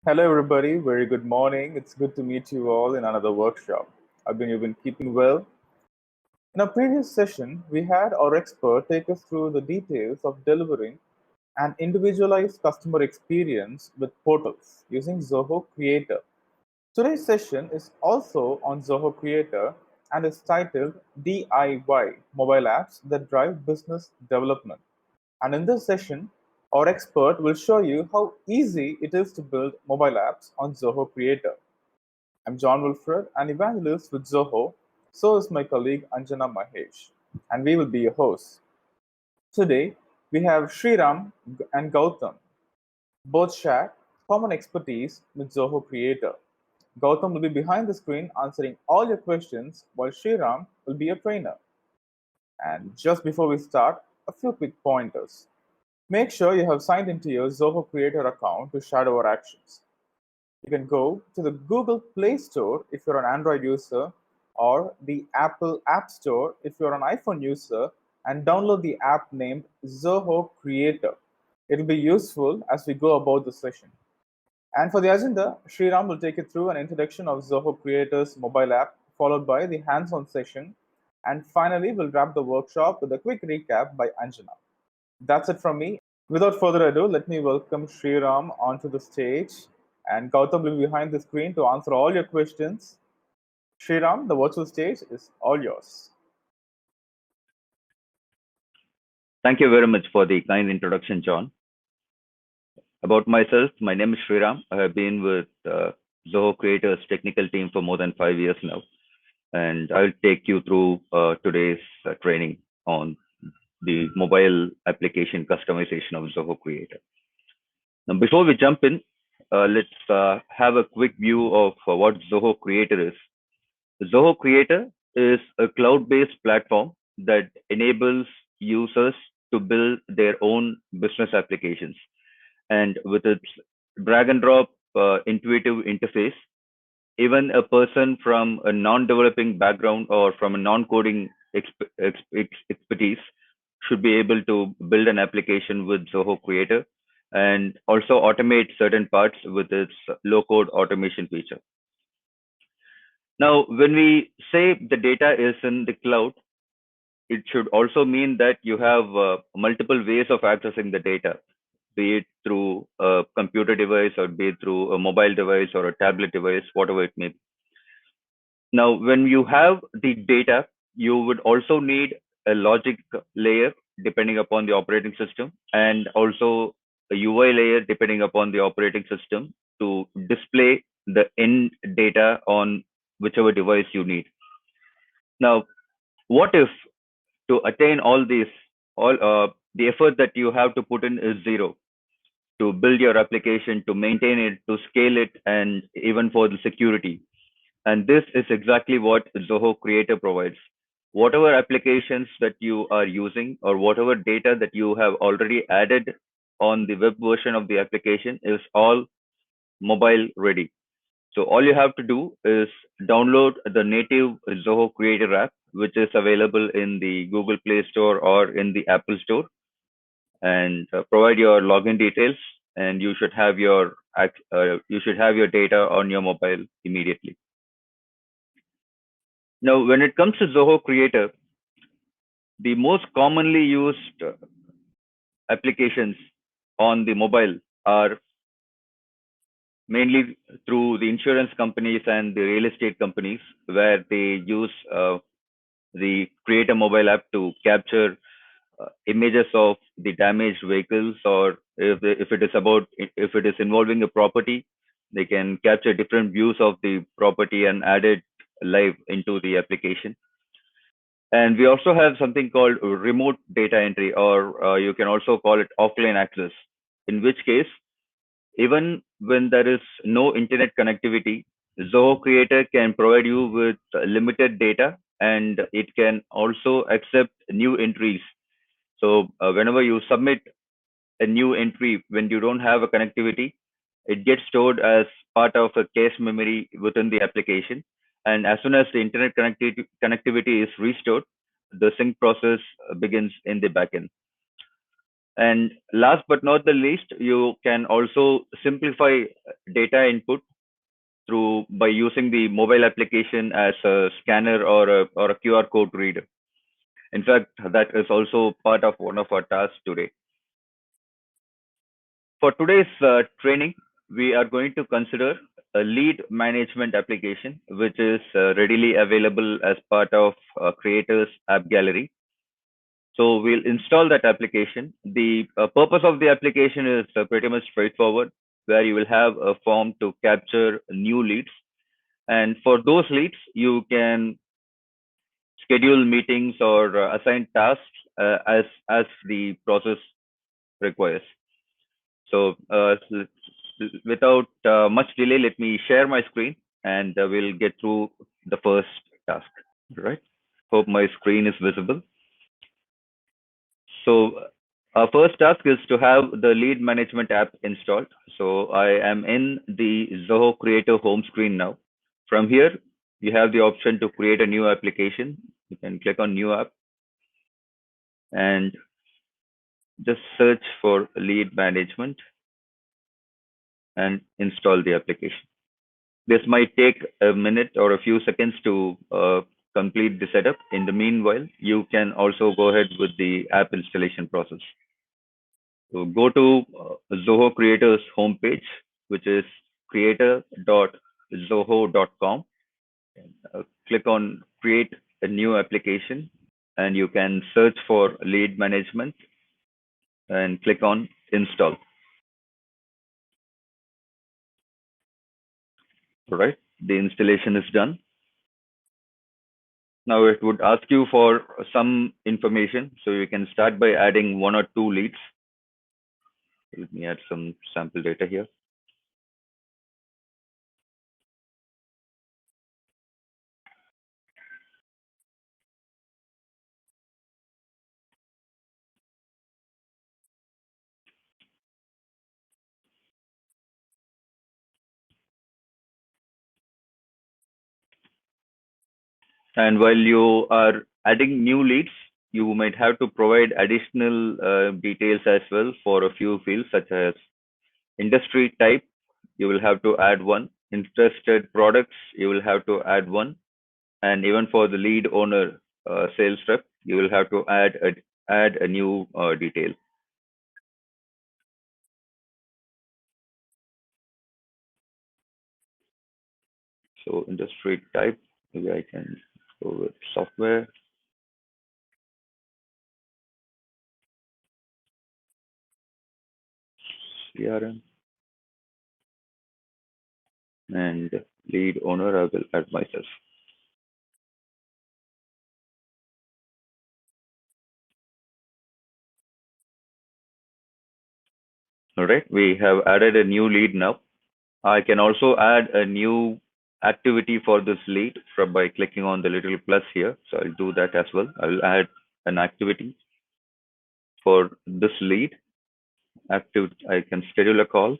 Hello, everybody. Very good morning. It's good to meet you all in another workshop. You've been keeping well. In our previous session, we had our expert take us through the details of delivering an individualized customer experience with portals using Zoho Creator. Today's session is also on Zoho Creator and is titled DIY Mobile Apps That Drive Business Development. And in this session, our expert will show you how easy it is to build mobile apps on Zoho Creator. I'm John Wilfred, an evangelist with Zoho. So is my colleague Anjana Mahesh, and we will be your hosts. Today, we have Sriram and Gautam. Both share common expertise with Zoho Creator. Gautam will be behind the screen answering all your questions, while Sriram will be a trainer. And just before we start, a few quick pointers. Make sure you have signed into your Zoho Creator account to shadow our actions. You can go to the Google Play Store if you're an Android user, or the Apple App Store if you're an iPhone user, and download the app named Zoho Creator. It will be useful as we go about the session. And for the agenda, Sriram will take you through an introduction of Zoho Creator's mobile app, followed by the hands-on session, and finally, we'll wrap the workshop with a quick recap by Anjana. That's it from me. Without further ado, let me welcome Sriram onto the stage, and Gautam will be behind the screen to answer all your questions. Sriram, the virtual stage is all yours. Thank you very much for the kind introduction, John. About myself, my name is Sriram. I have been with Zoho Creators technical team for more than 5 years now, and I'll take you through today's training on the mobile application customization of Zoho Creator. Now, before we jump in, let's have a quick view of what Zoho Creator is. Zoho Creator is a cloud-based platform that enables users to build their own business applications. And with its drag and drop intuitive interface, even a person from a non-developing background or from a non-coding expertise should be able to build an application with Zoho Creator and also automate certain parts with its low-code automation feature. Now, when we say the data is in the cloud, it should also mean that you have multiple ways of accessing the data, be it through a computer device or be it through a mobile device or a tablet device, whatever it may be. Now, when you have the data, you would also need a logic layer depending upon the operating system, and also a UI layer depending upon the operating system to display the end data on whichever device you need. Now, what if to attain all these, all the effort that you have to put in is zero to build your application, to maintain it, to scale it, and even for the security. And this is exactly what Zoho Creator provides. Whatever applications that you are using or whatever data that you have already added on the web version of the application is all mobile ready. So all you have to do is download the native Zoho Creator app, which is available in the Google Play Store or in the Apple Store, and provide your login details, and you should have your data on your mobile immediately. Now, when it comes to Zoho Creator, the most commonly used applications on the mobile are mainly through the insurance companies and the real estate companies, where they use the Creator mobile app to capture images of the damaged vehicles, or if it is if it is involving a property, they can capture different views of the property and add it live into the application. And we also have something called remote data entry, or you can also call it offline access, in which case, even when there is no internet connectivity, Zoho Creator can provide you with limited data, and it can also accept new entries. So whenever you submit a new entry when you don't have a connectivity, it gets stored as part of a cache memory within the application. And as soon as the internet connectivity is restored, the sync process begins in the backend. And last but not the least, you can also simplify data input through by using the mobile application as a scanner or a QR code reader. In fact, that is also part of one of our tasks today. For today's training, we are going to consider a lead management application, which is readily available as part of Creators App Gallery. So we'll install that application. The purpose of the application is pretty much straightforward, where you will have a form to capture new leads. And for those leads, you can schedule meetings or assign tasks as the process requires. So without much delay, let me share my screen and we'll get through the first task. Right. Hope my screen is visible. So our first task is to have the lead management app installed. So I am in the Zoho Creator home screen now. From here, you have the option to create a new application. You can click on new app and just search for lead management and install the application. This might take a minute or a few seconds to complete the setup. In the meanwhile, you can also go ahead with the app installation process. So go to Zoho Creators homepage, which is creator.zoho.com. Click on create a new application and you can search for lead management and click on install. All right, the installation is done. Now it would ask you for some information. So you can start by adding 1 or 2 leads. Let me add some sample data here. And while you are adding new leads, you might have to provide additional details as well for a few fields, such as industry type. You will have to add one. Interested products, you will have to add one. And even for the lead owner sales rep, you will have to add a new detail. So industry type, maybe I can go with software. CRM. And lead owner, I will add myself. All right, we have added a new lead now. I can also add a new activity for this lead by clicking on the little plus here. So I'll do that as well. I will add an activity for this lead. I can schedule a call.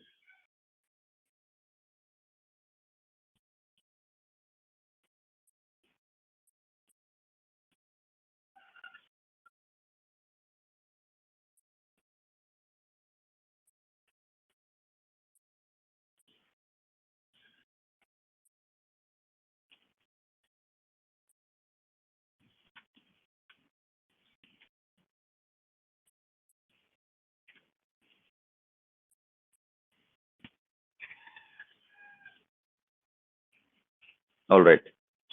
All right.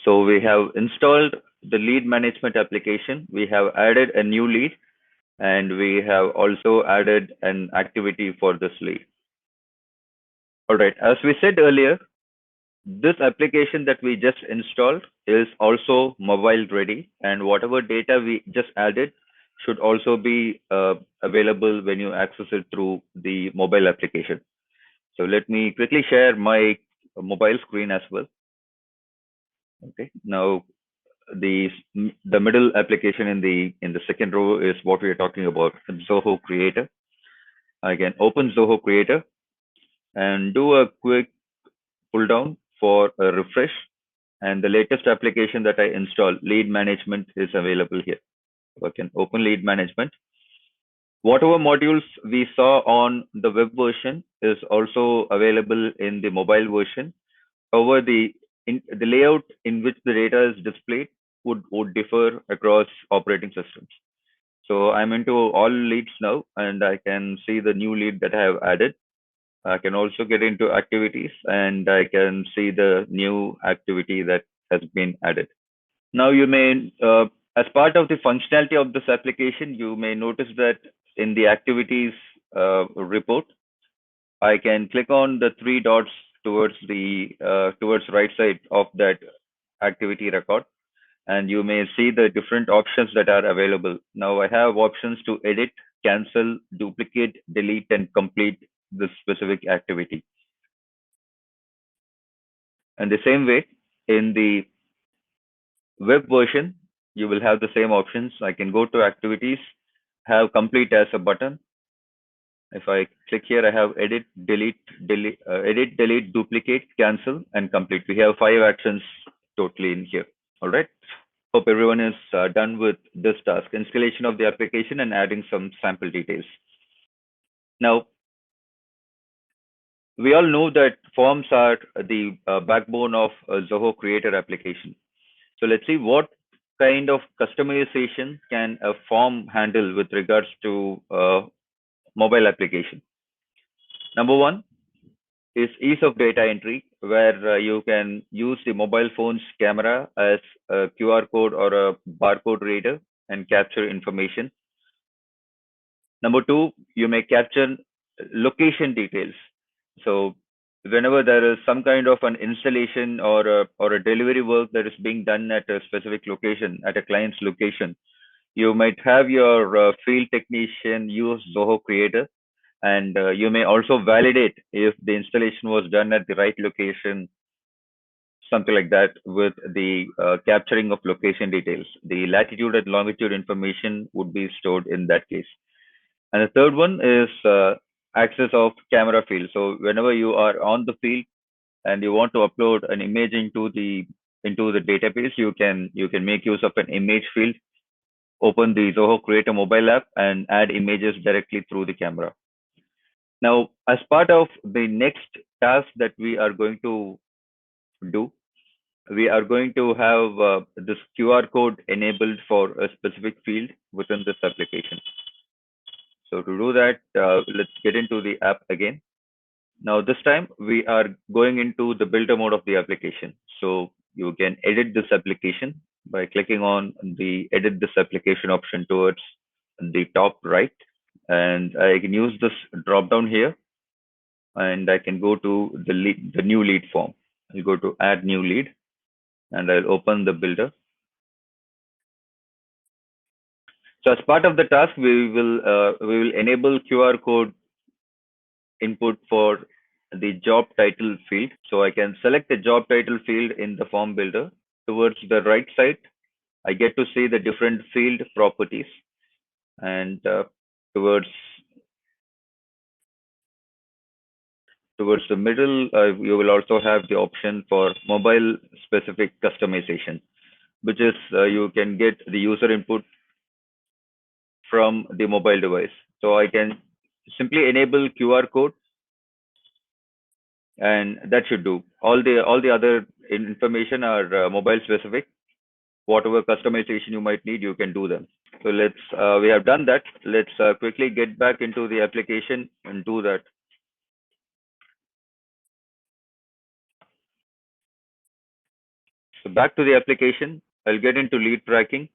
So we have installed the lead management application. We have added a new lead and we have also added an activity for this lead. All right. As we said earlier, this application that we just installed is also mobile ready, and whatever data we just added should also be available when you access it through the mobile application. So let me quickly share my mobile screen as well. Okay, now the middle application in the second row is what we are talking about, Zoho Creator. I can open Zoho Creator and do a quick pull down for a refresh, and the latest application that I installed, lead management, is available here. So I can open lead management Whatever modules we saw on the web version is also available in the mobile version. However, the layout in which the data is displayed would differ across operating systems. So I'm into all leads now, and I can see the new lead that I have added. I can also get into activities, and I can see the new activity that has been added. Now you may, as part of the functionality of this application, you may notice that in the activities report, I can click on the three dots towards the towards right side of that activity record, and you may see the different options that are available. Now I have options to edit, cancel, duplicate, delete, and complete this specific activity. And the same way, in the web version, you will have the same options. I can go to activities, have complete as a button. If I click here, I have edit, delete, duplicate, cancel, and complete. We have 5 actions totally in here. All right. Hope everyone is done with this task, installation of the application and adding some sample details. Now, we all know that forms are the backbone of Zoho Creator application. So let's see what kind of customization can a form handle with regards to mobile application. Number one is ease of data entry, where you can use the mobile phone's camera as a QR code or a barcode reader and capture information. Number two, you may capture location details. So whenever there is some kind of an installation or a delivery work that is being done at a specific location, at a client's location, you might have your field technician use Zoho Creator, and you may also validate if the installation was done at the right location, something like that, with the capturing of location details. The latitude and longitude information would be stored in that case. And the third one is access of camera field. So whenever you are on the field and you want to upload an image into the database, you can make use of an image field, open the Zoho Creator mobile app, and add images directly through the camera. Now, as part of the next task that we are going to do, we are going to have this QR code enabled for a specific field within this application. So to do that, let's get into the app again. Now this time we are going into the builder mode of the application. So you can edit this application by clicking on the edit this application option towards the top right. And I can use this drop down here, and I can go to the new lead form. I'll go to add new lead, and I'll open the builder. So as part of the task, we will enable QR code input for the job title field. So I can select the job title field in the form builder. Towards the right side, I get to see the different field properties, and towards the middle, you will also have the option for mobile specific customization, which is you can get the user input from the mobile device. So I can simply enable QR code, and that should do. All the other information are mobile specific. Whatever customization you might need, you can do them. So we have done that. Let's quickly get back into the application and do that. So back to the application, I'll get into lead tracking.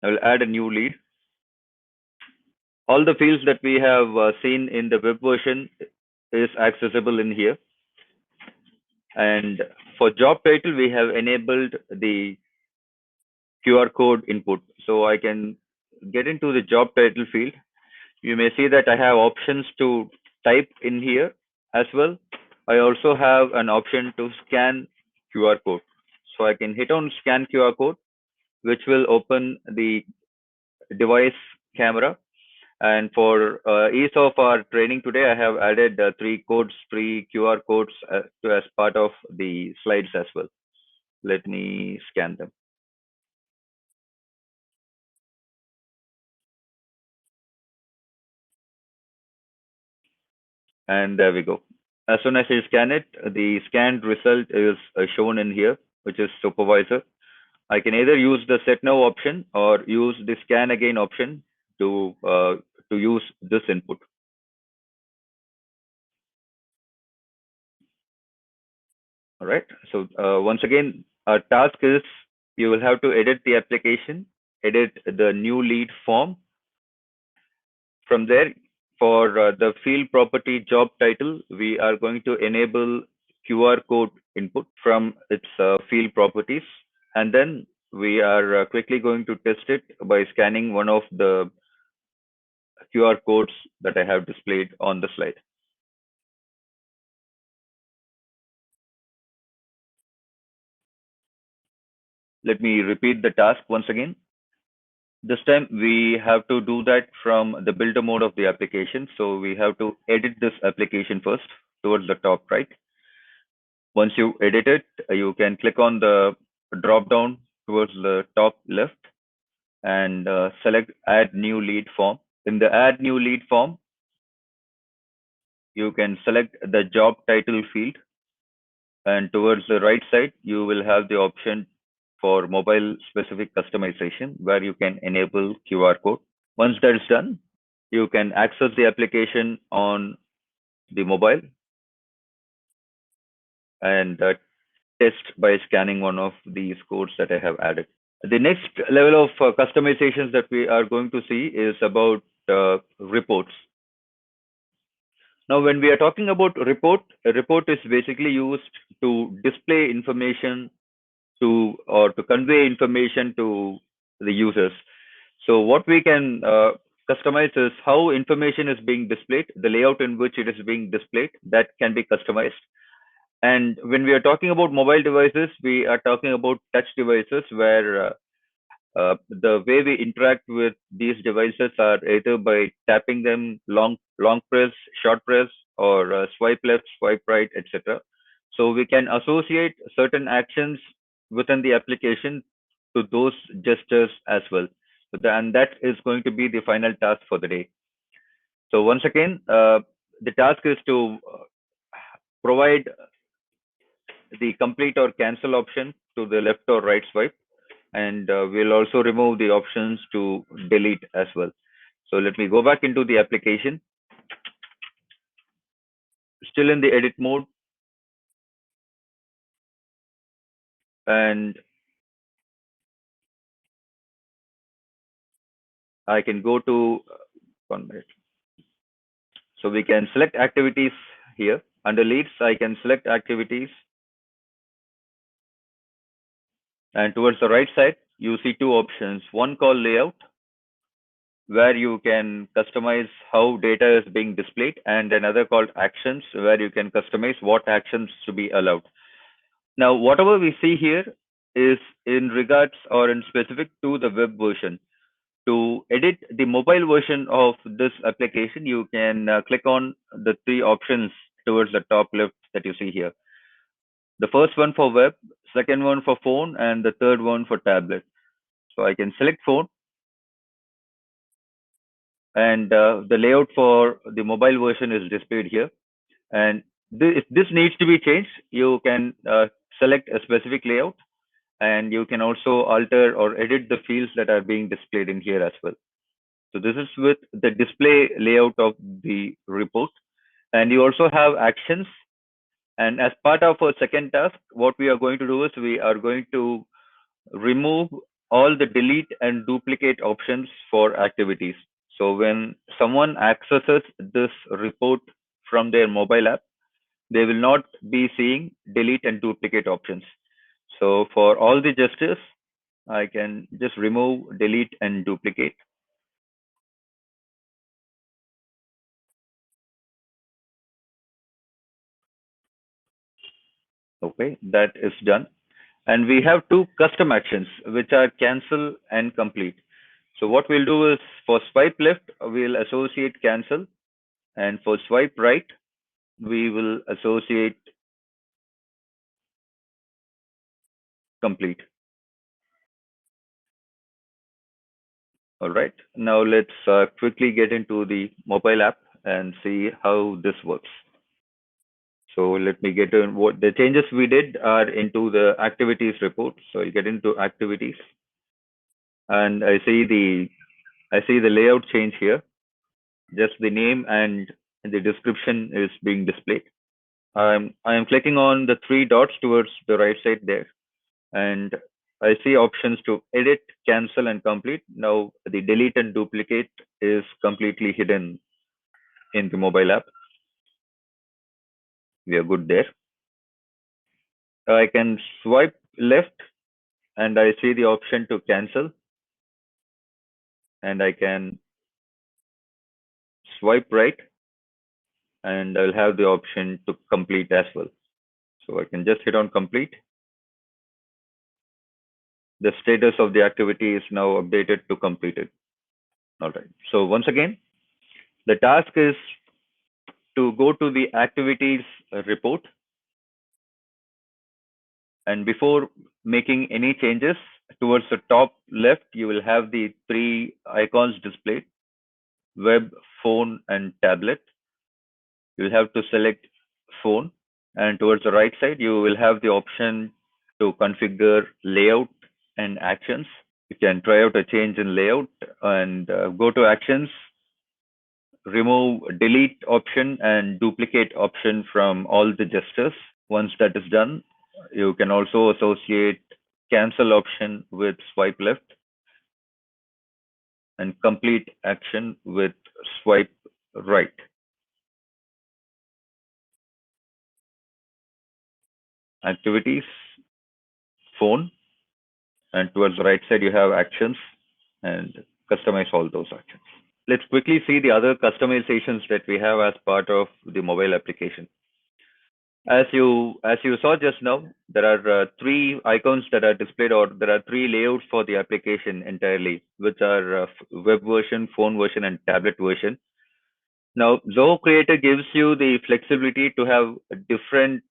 I'll add a new lead. All the fields that we have seen in the web version is accessible in here. And for job title, we have enabled the QR code input. So I can get into the job title field. You may see that I have options to type in here as well. I also have an option to scan QR code. So I can hit on scan QR code, which will open the device camera. And for ease of our training today, I have added three QR codes as part of the slides as well. Let me scan them. And there we go. As soon as I scan it, the scanned result is shown in here, which is supervisor. I can either use the set now option or use the scan again option to use this input. All right. So once again, our task is you will have to edit the application, edit the new lead form. From there, for the field property job title, we are going to enable QR code input from its field properties. And then we are quickly going to test it by scanning one of the QR codes that I have displayed on the slide. Let me repeat the task once again. This time we have to do that from the builder mode of the application. So we have to edit this application first towards the top right. Once you edit it, you can click on the drop down towards the top left and select add new lead form. In the add new lead form, you can select the job title field, and towards the right side, you will have the option for mobile specific customization where you can enable QR code. Once that is done, you can access the application on the mobile and test by scanning one of these codes that I have added. The next level of customizations that we are going to see is about reports. Now, when we are talking about a report is basically used to display information to convey information to the users. So what we can customize is how information is being displayed, the layout in which it is being displayed, that can be customized. And when we are talking about mobile devices, we are talking about touch devices where the way we interact with these devices are either by tapping them, long press, short press, or swipe left, swipe right, etc. So we can associate certain actions within the application to those gestures as well. And that is going to be the final task for the day. So once again, the task is to provide the complete or cancel option to the left or right swipe, and we'll also remove the options to delete as well. So let me go back into the application, still in the edit mode, and I can go to 1 minute. So we can select activities here. Under leads, I can select activities. And towards the right side, you see two options. One called layout, where you can customize how data is being displayed, and another called actions, where you can customize what actions to be allowed. Now, whatever we see here is in regards or in specific to the web version. To edit the mobile version of this application, you can click on the three options towards the top left that you see here. The first one for web, second one for phone, and the third one for tablet. So I can select phone, and the layout for the mobile version is displayed here. And if this needs to be changed, you can select a specific layout, and you can also alter or edit the fields that are being displayed in here as well. So this is with the display layout of the report. And you also have actions. And as part of our second task, what we are going to do is we are going to remove all the delete and duplicate options for activities. So when someone accesses this report from their mobile app, they will not be seeing delete and duplicate options. So for all the gestures, I can just remove, delete, and duplicate. Okay, that is done. And we have two custom actions, which are cancel and complete. So what we'll do is for swipe left, we'll associate cancel. And for swipe right, we will associate complete. All right. Now let's quickly get into the mobile app and see how this works. So let me get in what the changes we did are into the activities report. So I'll get into activities, and I see the layout change here. Just the name and the description is being displayed. I am clicking on the three dots towards the right side there, and I see options to edit, cancel, and complete. Now the delete and duplicate is completely hidden in the mobile app. We are good there. I can swipe left and I see the option to cancel, and I can swipe right and I'll have the option to complete as well. So I can just hit on complete. The status of the activity is now updated to completed. All right. So once again, the task is to go to the activities report, and before making any changes, towards the top left, you will have the three icons displayed: web, phone, and tablet. You'll have to select phone, and towards the right side, you will have the option to configure layout and actions. You can try out a change in layout and go to actions, remove delete option and duplicate option from all the gestures. Once that is done, you can also associate cancel option with swipe left and complete action with swipe right. Activities, phone, and towards the right side, you have actions and customize all those actions. Let's quickly see the other customizations that we have as part of the mobile application. As you saw just now, there are three icons that are displayed, or there are three layouts for the application entirely, which are web version, phone version, and tablet version. Now, Zoho Creator gives you the flexibility to have a different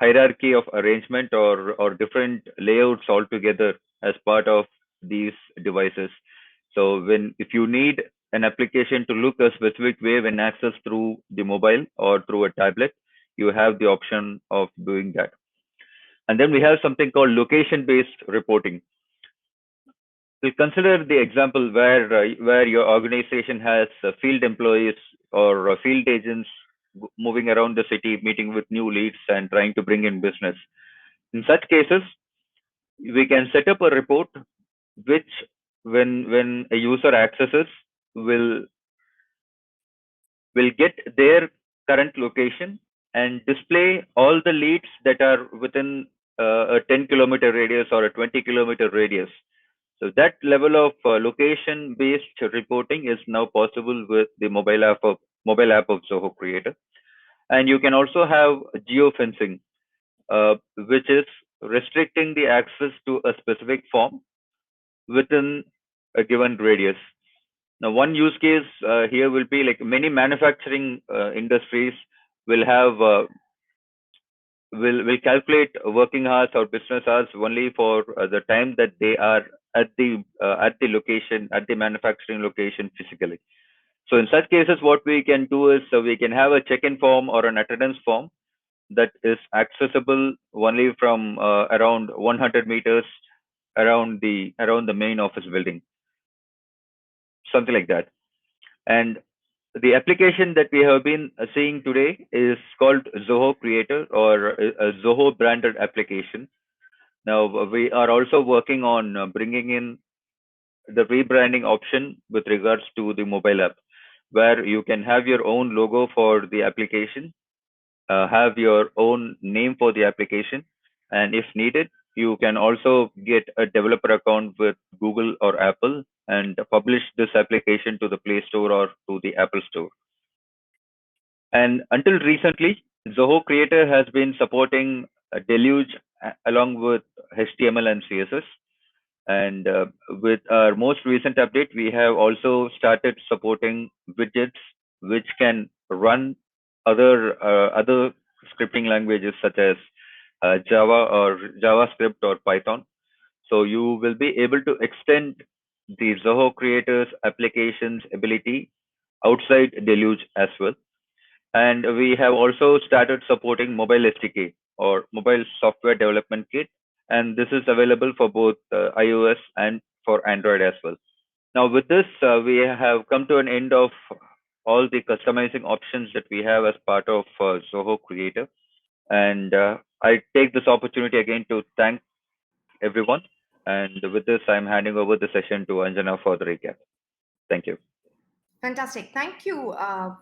hierarchy of arrangement or different layouts altogether as part of these devices. So if you need an application to look a specific way when accessed through the mobile or through a tablet, you have the option of doing that. And then we have something called location-based reporting. We'll consider the example where your organization has field employees or field agents moving around the city, meeting with new leads and trying to bring in business. In such cases, we can set up a report which, when a user accesses, will get their current location and display all the leads that are within a 10-kilometer radius or a 20-kilometer radius. So that level of location-based reporting is now possible with the mobile app of Zoho Creator. And you can also have geofencing, which is restricting the access to a specific form within a given radius. Now, one use case here will be like many manufacturing industries will have will calculate working hours or business hours only for the time that they are at the location, at the manufacturing location physically. So in such cases, what we can do is we can have a check-in form or an attendance form that is accessible only from around 100 meters around the main office building, something like that. And the application that we have been seeing today is called Zoho Creator, or a Zoho branded application. Now we are also working on bringing in the rebranding option with regards to the mobile app, where you can have your own logo for the application, have your own name for the application, and if needed, you can also get a developer account with Google or Apple and publish this application to the Play Store or to the Apple Store. And until recently, Zoho Creator has been supporting Deluge along with HTML and CSS. And with our most recent update, we have also started supporting widgets which can run other scripting languages such as Java or JavaScript or Python. So you will be able to extend the Zoho Creator's application's ability outside Deluge as well. And we have also started supporting mobile SDK or mobile software development kit. And this is available for both iOS and for Android as well. Now with this, we have come to an end of all the customizing options that we have as part of Zoho Creator. And I take this opportunity again to thank everyone. And with this, I'm handing over the session to Anjana for the recap. Thank you. Fantastic. Thank you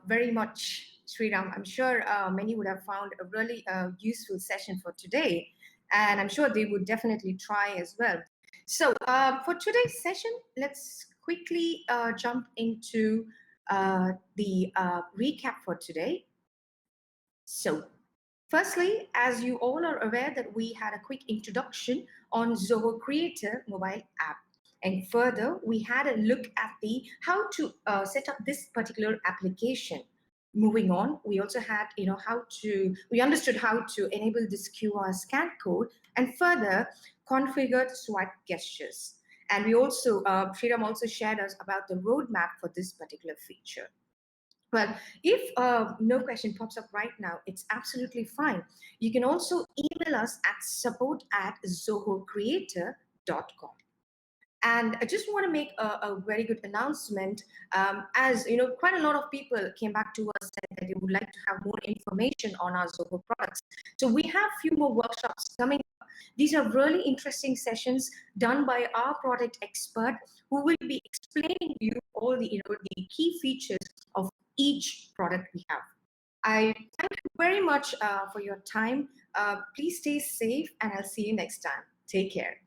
very much, Sriram. I'm sure many would have found a really useful session for today, and I'm sure they would definitely try as well. So for today's session, let's quickly jump into the recap for today. So firstly, as you all are aware that we had a quick introduction on Zoho Creator mobile app. And further, we had a look at the how to set up this particular application. Moving on, we also had, we understood how to enable this QR scan code and further configured swipe gestures. And we also, Sriram also shared us about the roadmap for this particular feature. Well, if no question pops up right now, it's absolutely fine. You can also email us at support@zohocreator.com. And I just want to make a very good announcement. As you know, quite a lot of people came back to us and that they would like to have more information on our Zoho products. So we have a few more workshops coming up. These are really interesting sessions done by our product expert who will be explaining to you all the key features of each product we have. I thank you very much for your time. Please stay safe, and I'll see you next time. Take care.